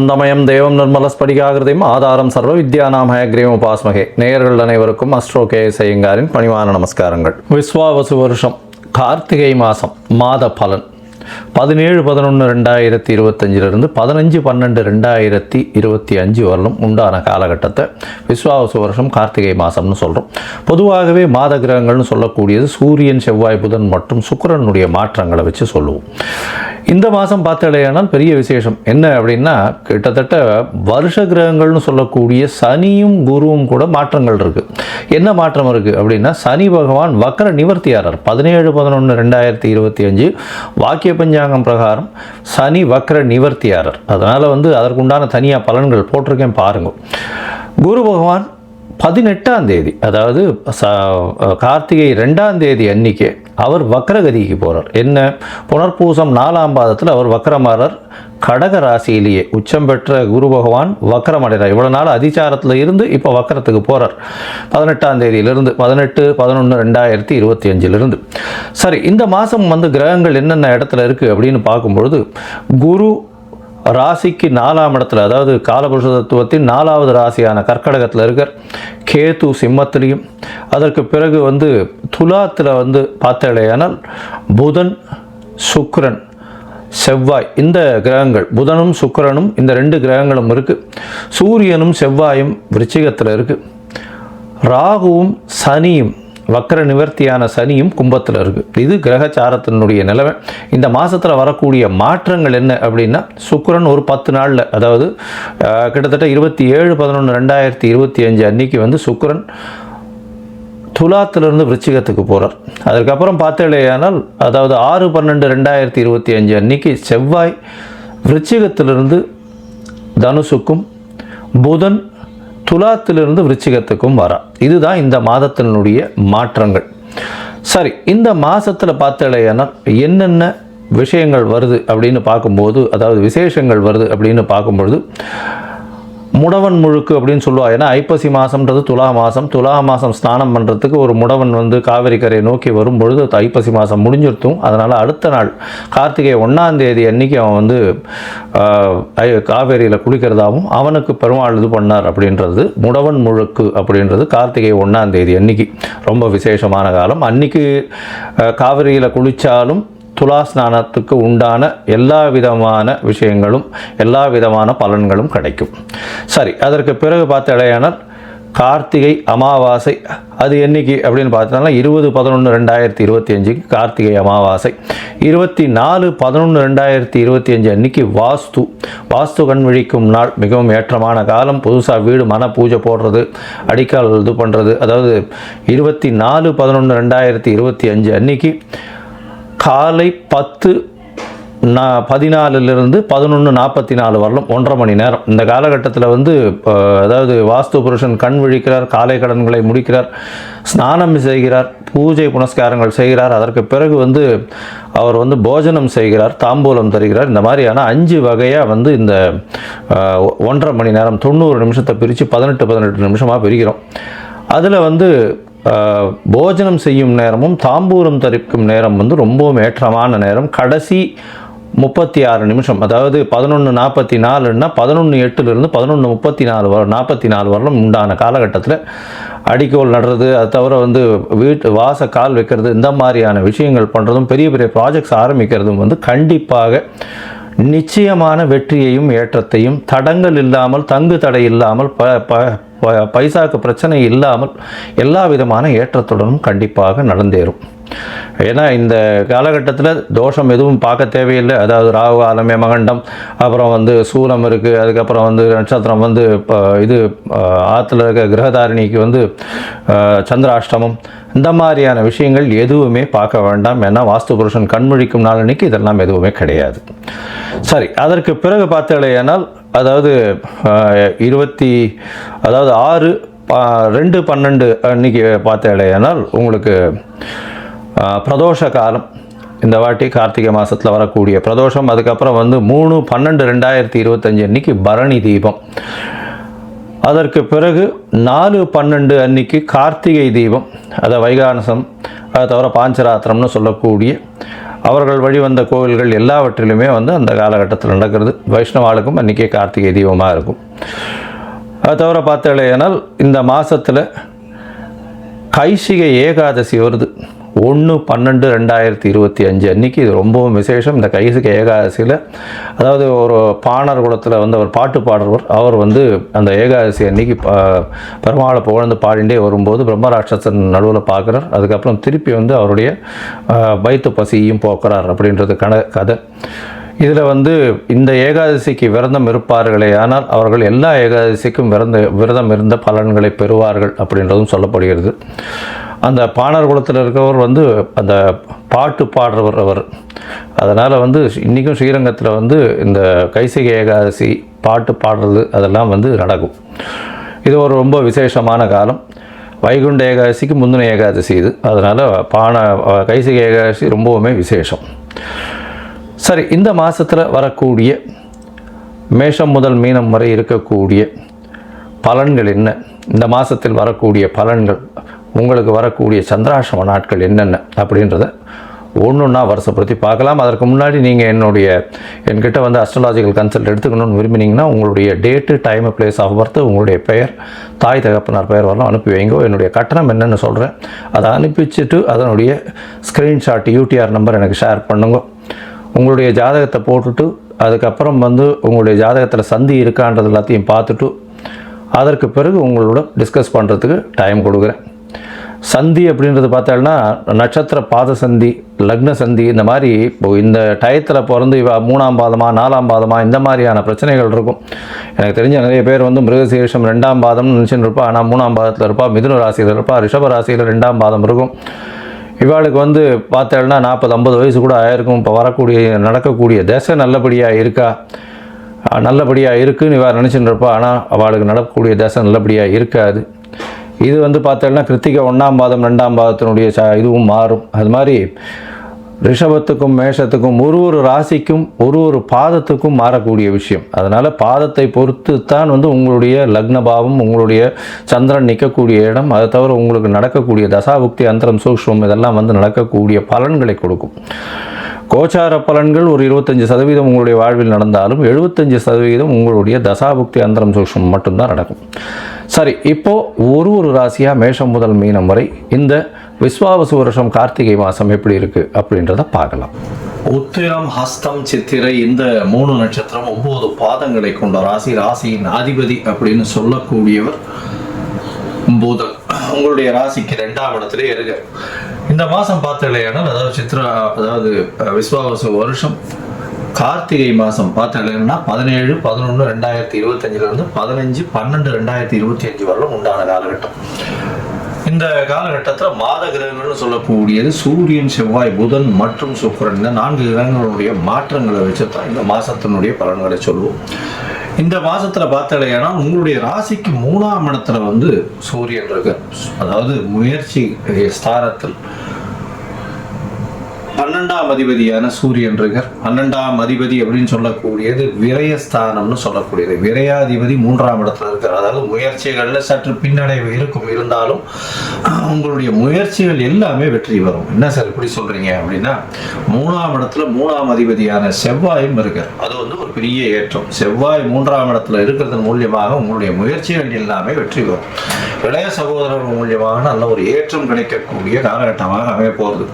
ஞானானந்தமயம் தேவம் நிர்மலஸ்படிகாகிருதியும் ஆதாரம் சர்வ வித்யானாம் ஹயக்ரீவம் உபாஸ்மகே. நேயர்கள் அனைவருக்கும் அஸ்ட்ரோ கே.எஸ். ஐயங்காரின் பணிவான நமஸ்காரங்கள். விஸ்வாவசு வருஷம் கார்த்திகை மாதம் மாத பலன் 17-11-2025 15-12-2025 வரலும் உண்டான காலகட்டத்தை விஸ்வாவசு வருஷம் கார்த்திகை மாதம்னு சொல்கிறோம். பொதுவாகவே மாத கிரகங்கள்னு சொல்லக்கூடியது சூரியன், செவ்வாய், புதன் மற்றும் சுக்கிரனுடைய மாற்றங்களை வச்சு சொல்லுவோம். இந்த மாதம் பார்த்தாலேயானால் பெரிய விசேஷம் என்ன அப்படின்னா, கிட்டத்தட்ட வருஷ கிரகங்கள்னு சொல்லக்கூடிய சனியும் குருவும் கூட மாற்றங்கள் இருக்குது. என்ன மாற்றம் இருக்குது அப்படின்னா, சனி பகவான் வக்ர நிவர்த்தியாளர். 17-11-2025 வாக்கிய பஞ்சாங்கம் பிரகாரம் சனி வக்ர நிவர்த்தியாளர். அதனால் அதற்குண்டான தனியாக பலன்கள் போட்டிருக்கேன் பாருங்கள். குரு பகவான் 18ஆம் தேதி, அதாவது கார்த்திகை 2ஆம் தேதி அன்னைக்கே அவர் வக்ரகதிக்கு போகிறார். என்ன, புனர்பூசம் 4ஆம் பாதத்தில் அவர் வக்ரமாறார். கடக ராசியிலேயே உச்சம் பெற்ற குரு பகவான் வக்ரமடைகிறார். இவ்வளோ நாள் அதிச்சாரத்தில் இருந்து இப்போ வக்ரத்துக்கு போகிறார். 18ஆம் தேதியிலிருந்து 18-11-2025 சரி, இந்த மாதம் கிரகங்கள் என்னென்ன இடத்துல இருக்குது அப்படின்னு பார்க்கும்பொழுது, குரு ராசிக்கு 4ஆம் இடத்துல, அதாவது காலபுருஷ தத்துவத்தின் 4வது ராசியான கர்க்கடகத்தில் இருக்கார். கேது சிம்மத்திலையும், அதற்கு பிறகு துலாத்தில் பார்த்தாலேயானால் புதன், சுக்கிரன், செவ்வாய், இந்த கிரகங்கள் புதனும் சுக்கிரனும் இந்த 2 கிரகங்களும் இருக்குது. சூரியனும் செவ்வாயும் விருச்சிகத்தில் இருக்குது. ராகுவும் சனியும், வக்ர நிவர்த்தியான சனியும் கும்பத்தில் இருக்குது. இது கிரகச்சாரத்தினுடைய நிலைமை. இந்த மாதத்தில் வரக்கூடிய மாற்றங்கள் என்ன அப்படின்னா, சுக்கிரன் ஒரு 10 நாளில், அதாவது கிட்டத்தட்ட 27-11-2025 அன்னைக்கு சுக்கிரன் துலாத்திலிருந்து விருச்சிகத்துக்கு போகிறார். அதுக்கப்புறம் பார்த்தாலேயானால், அதாவது 6-12-2025 அன்னைக்கு செவ்வாய் விருச்சிகத்திலிருந்து தனுசுக்கும், புதன் துலாத்திலிருந்து விருச்சிகத்துக்கும் வரா. இதுதான் இந்த மாதத்தினுடைய மாற்றங்கள். சரி, இந்த மாதத்தில் பார்த்தாலேயானால் என்னென்ன விஷயங்கள் வருது அப்படின்னு பார்க்கும்போது, அதாவது விசேஷங்கள் வருது அப்படின்னு பார்க்கும்பொழுது, முடவன் முழுக்கு அப்படின்னு சொல்லுவா. ஏன்னா ஐப்பசி மாதம்ன்றது துலா மாதம் ஸ்நானம் பண்ணுறதுக்கு ஒரு முடவன் காவேரி கரையை நோக்கி வரும்பொழுது ஐப்பசி மாதம் முடிஞ்சிருத்தும். அதனால் அடுத்த நாள் கார்த்திகை 1ஆம் தேதி அன்னைக்கு அவன் காவேரியில் குளிக்கிறதாகவும் அவனுக்கு பெருமாள் இது பண்ணார் அப்படின்றது முடவன் முழுக்கு அப்படின்றது கார்த்திகை 1ஆம் தேதி அன்னைக்கு ரொம்ப விசேஷமான காலம். அன்னைக்கு காவேரியில் குளித்தாலும் துலா ஸ்நானத்துக்கு உண்டான எல்லா விதமான விஷயங்களும், எல்லா விதமான பலன்களும் கிடைக்கும். சரி, அதற்கு பிறகு பார்த்தாலேயானால் கார்த்திகை அமாவாசை, அது என்னைக்கு அப்படின்னு பார்த்தோம்னா 20-11-2025 கார்த்திகை அமாவாசை. 24-11-2025 அன்னைக்கு வாஸ்து கண் விழிக்கும் நாள், மிகவும் ஏற்றமான காலம். புதுசாக வீடு மன பூஜை போடுறது, அடிக்கால் இது பண்ணுறது, அதாவது 24-11-2025 அன்னைக்கு காலை 10:14 11:44 வரலும் 1.5 மணி நேரம். இந்த காலகட்டத்தில் அதாவது வாஸ்து புருஷன் கண் விழிக்கிறார், காலை கடன்களை முடிக்கிறார், ஸ்நானம் செய்கிறார், பூஜை புனஸ்காரங்கள் செய்கிறார். அதற்கு பிறகு அவர் போஜனம் செய்கிறார், தாம்பூலம் தருகிறார். இந்த மாதிரியான 5 வகையாக இந்த 1.5 மணி நேரம் 90 நிமிஷத்தை பிரித்து 18 நிமிஷமாக பிரிக்கிறோம். அதில் போஜனம் செய்யும் நேரமும் தாம்பூலம் தரிக்கும் நேரம் ரொம்பவும் ஏற்றமான நேரம். கடைசி 36 நிமிஷம், அதாவது 11:44ன்னா 11:08 11:34 வரலும் உண்டான காலகட்டத்தில் அடிக்கோல் நடுறது, அது தவிர வீட்டு வாச கால் வைக்கிறது, இந்த மாதிரியான விஷயங்கள் பண்ணுறதும், பெரிய பெரிய ப்ராஜெக்ட்ஸ் ஆரம்பிக்கிறதும் கண்டிப்பாக நிச்சயமான வெற்றியையும் ஏற்றத்தையும், தடங்கள் இல்லாமல், தங்கு தடை இல்லாமல், பைசாக்கு பிரச்சனை இல்லாமல் எல்லா விதமான ஏற்றத்துடனும் கண்டிப்பாக நடந்தேறும். ஏன்னா இந்த காலகட்டத்தில் தோஷம் எதுவும் பார்க்க தேவையில்லை. அதாவது ராகு காலம், யமகண்டம், அப்புறம் சூலம் இருக்குது, அதுக்கப்புறம் நட்சத்திரம் இது ஆற்றுல இருக்க கிரகதாரிணிக்கு சந்திராஷ்டமம், இந்த மாதிரியான விஷயங்கள் எதுவுமே பார்க்க வேண்டாம். ஏன்னா வாஸ்து புருஷன் கண்முழிக்கும் நாள் அன்னைக்கு இதெல்லாம் எதுவுமே கிடையாது. சரி, அதற்கு பிறகு பார்த்தாலேயானால், அதாவது 6-2-12 அன்னைக்கு பார்த்தாலேயானால் உங்களுக்கு பிரதோஷ காலம். இந்த வாட்டி கார்த்திகை மாதத்தில் வரக்கூடிய பிரதோஷம். அதுக்கப்புறம் 3-12-2025 அன்னைக்கு பரணி தீபம். அதற்கு பிறகு 4-12 அன்னைக்கு கார்த்திகை தீபம், அதை வைகானசம், அதை தவிர பாஞ்சராத்திரம்னு சொல்லக்கூடிய அவர்கள் வழிவந்த கோவில்கள் எல்லாவற்றிலுமே வந்து அந்த காலகட்டத்தில் நடக்கிறது. வைஷ்ணவாளுக்கும் அன்றைக்கே கார்த்திகை தீபமாக இருக்கும். அது தவிர பார்த்தாலேனால் இந்த மாதத்தில் கைசிகை ஏகாதசி வருது. 1/12/2025 அன்றைக்கி இது ரொம்பவும் விசேஷம். இந்த கைசிகை ஏகாதசியில் அதாவது ஒரு பாணர் குலத்தில் வந்து அவர் பாட்டு பாடுறவர், அவர் வந்து அந்த ஏகாதசி அன்றைக்கி பெருமாளை புகழ்ந்து பாடிண்டே வரும்போது பிரம்மராட்சசன் நடுவில் பார்க்குறார். அதுக்கப்புறம் திருப்பி வந்து அவருடைய வயிற்று பசியும் போக்குறார் அப்படின்றது கதை. இதில் வந்து இந்த ஏகாதசிக்கு விரதம் இருப்பார்களே ஆனால் அவர்கள் எல்லா ஏகாதசிக்கும் விரதம் இருந்த பலன்களை பெறுவார்கள் அப்படின்றதும் சொல்லப்படுகிறது. அந்த பாணர் குலத்தில் இருக்கிறவர் வந்து அந்த பாட்டு பாடுறவர் அவர். அதனால் வந்து இன்றைக்கும் ஸ்ரீரங்கத்தில் வந்து இந்த கைசிகை ஏகாதசி பாட்டு பாடுறது அதெல்லாம் வந்து நடக்கும். இது ஒரு ரொம்ப விசேஷமான காலம். வைகுண்ட ஏகாதசிக்கு முந்தின ஏகாதசி இது. அதனால் கைசிகை ஏகாதசி ரொம்பவுமே விசேஷம். சரி, இந்த மாதத்தில் வரக்கூடிய மேஷம் முதல் மீனம் வரை இருக்கக்கூடிய பலன்கள் என்ன, இந்த மாதத்தில் வரக்கூடிய பலன்கள், உங்களுக்கு வரக்கூடிய சந்திராஷ்டம நாட்கள் என்னென்ன அப்படின்றத ஒன்றுன்னா வருஷப்படுத்தி பார்க்கலாம். அதற்கு முன்னாடி நீங்கள் என்கிட்ட வந்து அஸ்ட்ராலாஜிக்கல் கன்சல்ட் எடுத்துக்கணும்னு விரும்பினீங்கன்னா உங்களுடைய date, time, place of birth, உங்களுடைய பெயர், தாய் தகப்பனார் பெயர் வரலாம் அனுப்பி வைங்க. என்னுடைய கட்டணம் என்னென்னு சொல்கிறேன், அதை அனுப்பிச்சிட்டு அதனுடைய ஸ்க்ரீன்ஷாட் யூடிஆர் நம்பர் எனக்கு ஷேர் பண்ணுங்க. உங்களுடைய ஜாதகத்தை போட்டுட்டு அதுக்கப்புறம் வந்து உங்களுடைய ஜாதகத்தில் சந்தி இருக்கான்றது எல்லாத்தையும் பார்த்துட்டு அதற்கு பிறகு உங்களோட டிஸ்கஸ் பண்ணுறதுக்கு டைம் கொடுக்குறேன். சந்தி அப்படின்றது பார்த்தாங்கன்னா நட்சத்திர பாத சந்தி, லக்ன சந்தி, இந்த மாதிரி இந்த டயத்தில் பிறந்து இவ 3ஆம் பாதமா 4ஆம் பாதமா இந்த மாதிரியான பிரச்சனைகள் இருக்கும். எனக்கு தெரிஞ்ச நிறைய பேர் வந்து மிருகசீரிஷம் 2ஆம் பாதம்னு நினச்சின்னு இருப்பா, ஆனால் 3ஆம் பாதத்தில் இருப்பா, மிதுன ராசியில் இருப்பா, ரிஷப ராசியில் 2ஆம் பாதம் இருக்கும். இவாளுக்கு வந்து பார்த்தேன்னா 40-50 வயசு கூட ஆயிருக்கும். இப்போ நடக்கக்கூடிய தசை நல்லபடியாக இருக்கா, நல்லபடியாக இருக்குன்னு இவா நினச்சின்னு இருப்பா, ஆனால் அவளுக்கு நடக்கக்கூடிய தசை நல்லபடியாக இருக்காது. இது வந்து பார்த்தேன்னா கிருத்திகை 1ஆம் பாதம் 2ஆம் பாதத்தினுடைய இதுவும் மாறும். அது மாதிரி ரிஷபத்துக்கும் மேஷத்துக்கும் ஒரு ராசிக்கும் ஒரு பாதத்துக்கும் மாறக்கூடிய விஷயம். அதனால் பாதத்தை பொறுத்து தான் வந்து உங்களுடைய லக்ன பாவம், உங்களுடைய சந்திரன் நிற்கக்கூடிய இடம், அதை தவிர உங்களுக்கு நடக்கக்கூடிய தசாபுக்தி, அந்தரம், சூக்ஷ்மம் இதெல்லாம் வந்து நடக்கக்கூடிய பலன்களை கொடுக்கும். கோச்சார பலன்கள் ஒரு 25% உங்களுடைய வாழ்வில் நடந்தாலும் 75% உங்களுடைய தசாபுக்தி, அந்தரம், சூக்ஷ்மம் மட்டும்தான் நடக்கும். சரி, இப்போது ஒரு ராசியாக மேஷம் முதல் மீனம் வரை இந்த விஸ்வாவசு வருஷம் கார்த்திகை மாதம் எப்படி இருக்குது அப்படின்றத பார்க்கலாம். உத்திரம், ஹஸ்தம், சித்திரை இந்த 3 நட்சத்திரம் 9 பாதங்களை கொண்ட ராசி. ராசியின் அதிபதி அப்படின்னு சொல்லக்கூடியவர் புதன். உங்களுடைய ராசிக்கு 2ஆம் இடத்திலே இருக்கு. இந்த மாதம் பார்த்தலையானால் அதாவது விஸ்வாவசு வருஷம் கார்த்திகை மாதம் பார்த்தலைன்னா 17/11/2025 15/12/2025 வரலும் உண்டான காலகட்டம். இந்த காலகட்டத்தில் மாத கிரகங்கள்னு சொல்லக்கூடியது சூரியன், செவ்வாய், புதன் மற்றும் சுக்கிரன், இந்த 4 கிரகங்களுடைய மாற்றங்களை வச்சு தான் இந்த மாதத்தினுடைய பலன்களை சொல்லுவோம். இந்த மாதத்தில் பார்த்தாலேனா உங்களுடைய ராசிக்கு 3ஆம் இடத்துல வந்து சூரியன் இருக்கு. அதாவது முயற்சி ஸ்தானத்தில் 12ஆம் அதிபதியான சூரியன் இருக்கார். 12ஆம் அதிபதி அப்படின்னு சொல்லக்கூடியது விரயஸ்தானம்னு சொல்லக்கூடியது. விரயாதிபதி 3ஆம் இடத்துல இருக்கார். அதாவது முயற்சிகளில் சற்று பின்னடைவு இருந்தாலும் உங்களுடைய முயற்சிகள் எல்லாமே வெற்றி வரும். என்ன சார் இப்படி சொல்றீங்க அப்படின்னா, 3ஆம் இடத்துல 3ஆம் அதிபதியான செவ்வாயும் இருக்கார். அது வந்து ஒரு பெரிய ஏற்றம். செவ்வாய் 3ஆம் இடத்துல இருக்கிறது மூலியமாக உங்களுடைய முயற்சிகள் எல்லாமே வெற்றி வரும். இளைய சகோதரர்கள் மூலியமாக நல்ல ஒரு ஏற்றம் கிடைக்கக்கூடிய காலகட்டமாக அமைய போகிறது.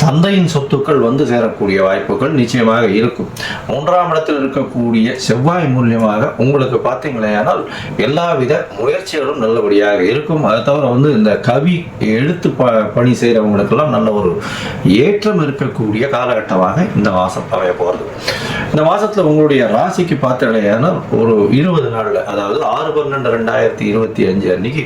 தந்தையின் சொத்துக்கள் வந்து சேரக்கூடிய வாய்ப்புகள் நிச்சயமாக இருக்கும். 3ஆம் இடத்தில் இருக்கக்கூடிய செவ்வாய் மூலியமாக உங்களுக்கு பார்த்தீங்களேனால் எல்லாவித முயற்சிகளும் நல்லபடியாக இருக்கும். அதை தவிர வந்து இந்த கவி எழுத்து பணி செய்கிறவங்களுக்கெல்லாம் நல்ல ஒரு ஏற்றம் இருக்கக்கூடிய காலகட்டமாக இந்த மாதம் அமைய போகிறது. இந்த மாதத்தில் உங்களுடைய ராசிக்கு பார்த்தீங்களேனால் ஒரு 20 நாளில், அதாவது 6/12/2025 அன்னைக்கு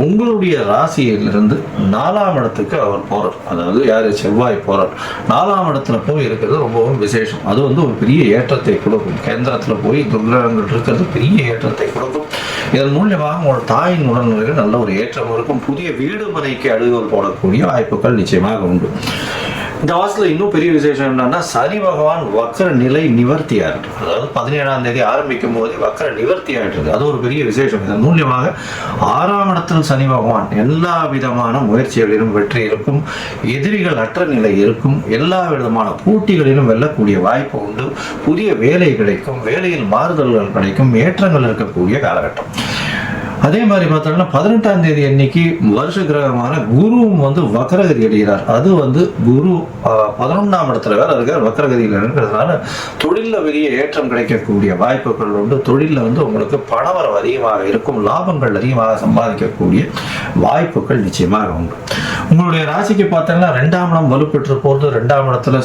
உங்களுடைய ராசியிலிருந்து 4ஆம் இடத்துக்கு அவர் போறார். அதாவது யாரு? செவ்வாய் போறார். 4ஆம் இடத்துல போய் இருக்கிறது ரொம்பவும் விசேஷம். அது வந்து ஒரு பெரிய ஏற்றத்தை கொடுக்கும். கேந்திரத்தில் போய் துர்கிரகங்கள் இருக்கிறது பெரிய ஏற்றத்தை கொடுக்கும். இதன் மூலியமாக உங்கள் தாயின் உடல்நிலையில் நல்ல ஒரு ஏற்றம் இருக்கும். புதிய வீடு மனைக்கு அழுகல் போடக்கூடிய வாய்ப்புகள் நிச்சயமாக உண்டு. இந்த மாதத்தில் இன்னும் பெரிய விசேஷம் என்னன்னா, சனி பகவான் வக்ர நிலை நிவர்த்தி ஆகிட்டு, அதாவது 17ஆம் தேதி ஆரம்பிக்கும் போதே வக்ர நிவர்த்தி ஆகிட்டு, அது ஒரு பெரிய விசேஷம். இதன் மூலியமாக 6ஆம் இடத்தில் சனி பகவான் எல்லா விதமான முயற்சிகளிலும் வெற்றி இருக்கும், எதிரிகள் அற்ற நிலை இருக்கும், எல்லா விதமான போட்டிகளிலும் வெல்லக்கூடிய வாய்ப்பு உண்டு, புதிய வேலை கிடைக்கும், வேலையில் மாறுதல்கள் கிடைக்கும், ஏற்றங்கள் இருக்கக்கூடிய காலகட்டம். அதே மாதிரி பார்த்தோம்னா 18ஆம் தேதி அன்னைக்கு வருஷ கிரகமான குருவும் வக்ரகதி அடைகிறார். அது குரு 11ஆம் இடத்துல வேற இருக்கார், வக்ரகதியில் இருக்கிறதுனால தொழிலில் பெரிய ஏற்றம் கிடைக்கக்கூடிய வாய்ப்புகள் உண்டு. தொழிலில் உங்களுக்கு பணவரவு அதிகமாக இருக்கும், லாபங்கள் அதிகமாக சம்பாதிக்கக்கூடிய வாய்ப்புகள் நிச்சயமாக உண்டு. உங்களுடைய ராசிக்கு பார்த்தோம்னா 2ஆம் இடம் வலுப்பெற்று போகிறது, 2ஆம் இடத்துல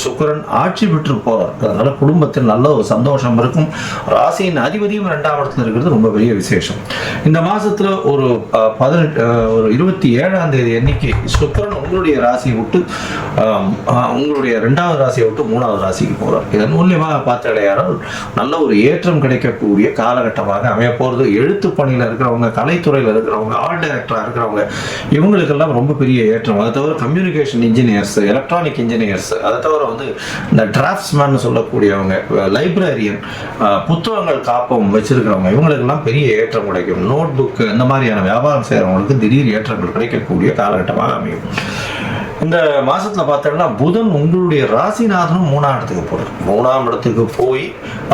சுக்கிரன் ஆட்சி பெற்று போறார். அதனால குடும்பத்தில் நல்ல ஒரு சந்தோஷம் இருக்கும். ராசியின் அதிபதியும் 2ஆம் இடத்துல இருக்கிறது ரொம்ப பெரிய விசேஷம். இந்த மாசத்துல ஒரு 27ஆம் தேதி அன்னைக்கு சுக்கிரன் உங்களுடைய ராசியை விட்டு உங்களுடைய 2வது ராசியை விட்டு 3வது ராசிக்கு போறார். இதன் மூலியமாக பார்த்தால் நல்ல ஒரு ஏற்றம் கிடைக்கக்கூடிய காலகட்டமாக அமைய போறது. எழுத்து பணியில இருக்கிறவங்க, கலைத்துறையில் இருக்கிறவங்க, ஆர்ட் டைரக்டரா இருக்கிறவங்க, இவங்களுக்கெல்லாம் ரொம்ப பெரிய ஏற்றம். அதை தவிர கம்யூனிகேஷன் இன்ஜினியர்ஸ், எலக்ட்ரானிக் இன்ஜினியர்ஸ், அதை தவிர இந்த டிராஃப்ட்ஸ்மேன் சொல்லக்கூடியவங்க, லைப்ரரியன், புத்தகங்கள் காப்பகம் வச்சிருக்கிறவங்க, இவங்களுக்கெல்லாம் பெரிய ஏற்றம் கிடைக்கும். நோட் புக் அந்த மாதிரியான வியாபாரம் செய்யறவங்களுக்கு திடீர் ஏற்றங்கள் கிடைக்கக்கூடிய காலகட்டமாக அமையும். இந்த மாசத்துல பார்த்தோம்னா புதன் உங்களுடைய ராசிநாதனும் 3ஆம் இடத்துக்கு போறார். 3ஆம் இடத்துக்கு போய்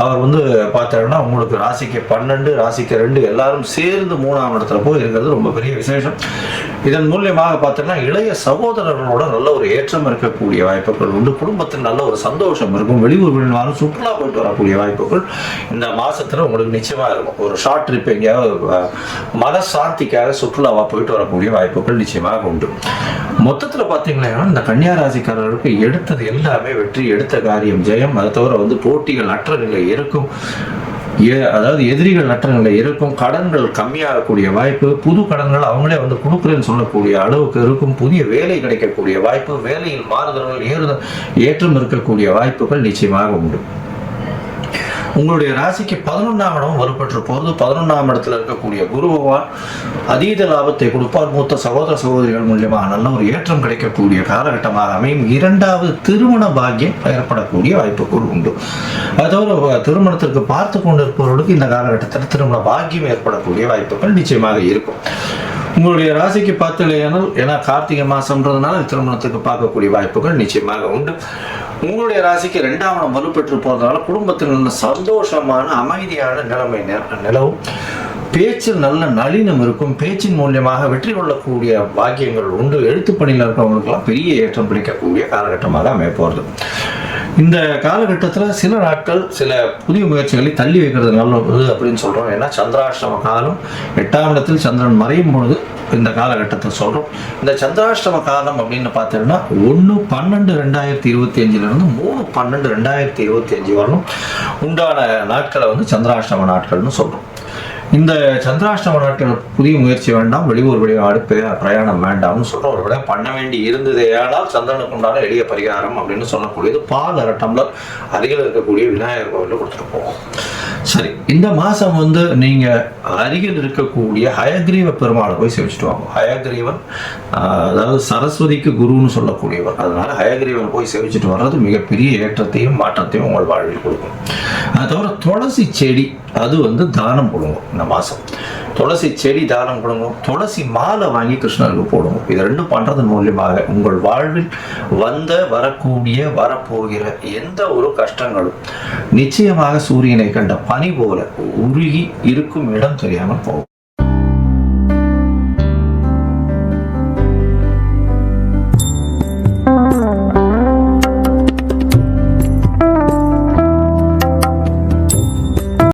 அவர் பார்த்தோம்னா உங்களுக்கு ராசிக்கு 12, ராசிக்கு 2 எல்லாரும் சேர்ந்து 3ஆம் இடத்துல போய் இருக்கிறது ரொம்ப பெரிய விசேஷம். இதன் மூலியமாக பார்த்தோம்னா இளைய சகோதரர்களோட நல்ல ஒரு ஏற்றம் இருக்கக்கூடிய வாய்ப்புகள் உண்டு. குடும்பத்தில் நல்ல ஒரு சந்தோஷம் இருக்கும். வெளியூர் வெளிநாடும் சுற்றுலா போயிட்டு வரக்கூடிய வாய்ப்புகள் இந்த மாசத்துல உங்களுக்கு நிச்சயமா இருக்கும். ஒரு ஷார்ட் ட்ரிப் எங்கேயாவது மனசாந்திக்காக சுற்றுலாவா போயிட்டு வரக்கூடிய வாய்ப்புகள் நிச்சயமாக உண்டு. மொத்தத்துல பார்த்தீங்கன்னா இந்த கன்னியா ராசிக்காரர்களுக்கு எடுத்தது எல்லாமே வெற்றி, எடுத்த காரியம் ஜெயம். அதை தவிர போட்டிகள் அற்ற நிலை இருக்கும், அதாவது எதிரிகள் அற்ற நிலை இருக்கும், கடன்கள் கம்மியாகக்கூடிய வாய்ப்பு, புது கடன்கள் அவங்களே கொடுக்குறேன்னு சொல்லக்கூடிய அளவுக்கு இருக்கும், புதிய வேலை கிடைக்கக்கூடிய வாய்ப்பு, வேலையில் மாறுதல்கள் ஏற்றம் இருக்கக்கூடிய வாய்ப்புகள் நிச்சயமாக உண்டு. உங்களுடைய ராசிக்கு 11ஆம் இடம் வலுப்பெற்று போகிறது. 11ஆம் இடத்துல இருக்கக்கூடிய குரு பகவான் அதீத லாபத்தை கொடுப்பார். மூத்த சகோதர சகோதரிகள் மூலியமாக நல்ல ஒரு ஏற்றம் கிடைக்கக்கூடிய காலகட்டமாக அமையும். 2வது திருமண பாக்கியம் ஏற்படக்கூடிய வாய்ப்புகள் உண்டு. அதோட திருமணத்திற்கு பார்த்து கொண்டிருப்பவர்களுக்கு இந்த காலகட்டத்தில் திருமண பாக்கியம் ஏற்படக்கூடிய வாய்ப்புகள் நிச்சயமாக இருக்கும். உங்களுடைய ராசிக்கு பார்த்தலையானால், ஏன்னா கார்த்திகை மாசம்ன்றதுனால திருமணத்துக்கு பார்க்கக்கூடிய வாய்ப்புகள் நிச்சயமாக உண்டு. உங்களுடைய ராசிக்கு 2ஆம் இடம் வலுப்பெற்று போறதுனால குடும்பத்தில் நல்ல சந்தோஷமான அமைதியான நிலைமை நிலவும். பேச்சில் நல்ல நளினம் இருக்கும். பேச்சின் மூலியமாக வெற்றி கொள்ளக்கூடிய பாக்கியங்கள் உண்டு. எழுத்து பணியில் இருக்கிறவங்களுக்கெல்லாம் பெரிய ஏற்றம் கிடைக்கக்கூடிய காலகட்டமாக அமைய போகிறது. இந்த காலகட்டத்தில் சில நாட்கள் சில புதிய முயற்சிகளை தள்ளி வைக்கிறது நல்லது அப்படின்னு சொல்கிறோம். ஏன்னா சந்திராஷ்டம காலம், 8ஆம் இடத்தில் சந்திரன் மறையும் பொழுது இந்த காலகட்டத்தில் சொல்கிறோம். இந்த சந்திராஷ்டம காலம் அப்படின்னு பார்த்தீங்கன்னா 1/12/2025 3/12/2025 வரணும் உண்டான நாட்களை சந்திராஷ்டம நாட்கள்னு சொல்கிறோம். இந்த சந்திராஷ்டம நாட்கள் புதிய முயற்சி வேண்டாம், வெளியூர் வெளிநாடு பிரயாணம் வேண்டாம்னு சொல்கிறோம். ஒரு விட பண்ண வேண்டி இருந்ததே ஆனால் சந்திரனுக்கு உண்டான எளிய பரிகாரம் அப்படின்னு சொல்லக்கூடியது பால் 1/2 டம்ளர் அருகில் இருக்கக்கூடிய விநாயகர் கோவிலில் கொடுத்துட்டு போவோம். சரி, இந்த மாதம் நீங்கள் அருகில் இருக்கக்கூடிய ஹயக்ரீவ பெருமாளை போய் சேவிச்சுட்டு வாங்க. ஹயக்ரீவன் அதாவது சரஸ்வதிக்கு குருன்னு சொல்லக்கூடியவர். அதனால ஹயக்ரீவன் போய் சேவிச்சுட்டு வர்றது மிகப்பெரிய ஏற்றத்தையும் மாற்றத்தையும் உங்கள் வாழ்வில் கொடுக்கும். அதை தவிர துளசி செடி அது தானம் கொடுங்க. இந்த மாதம் துளசி செடி தானம் கொடுங்க. துளசி மாலை வாங்கி கிருஷ்ணருக்கு போடுங்க. இது 2 பண்றதன் மூலியமாக உங்கள் வாழ்வில் வரப்போகிற எந்த ஒரு கஷ்டங்களும் நிச்சயமாக சூரியனை கண்ட பனி போல உருகி இருக்கும் இடம் தெரியாமல் போகும்.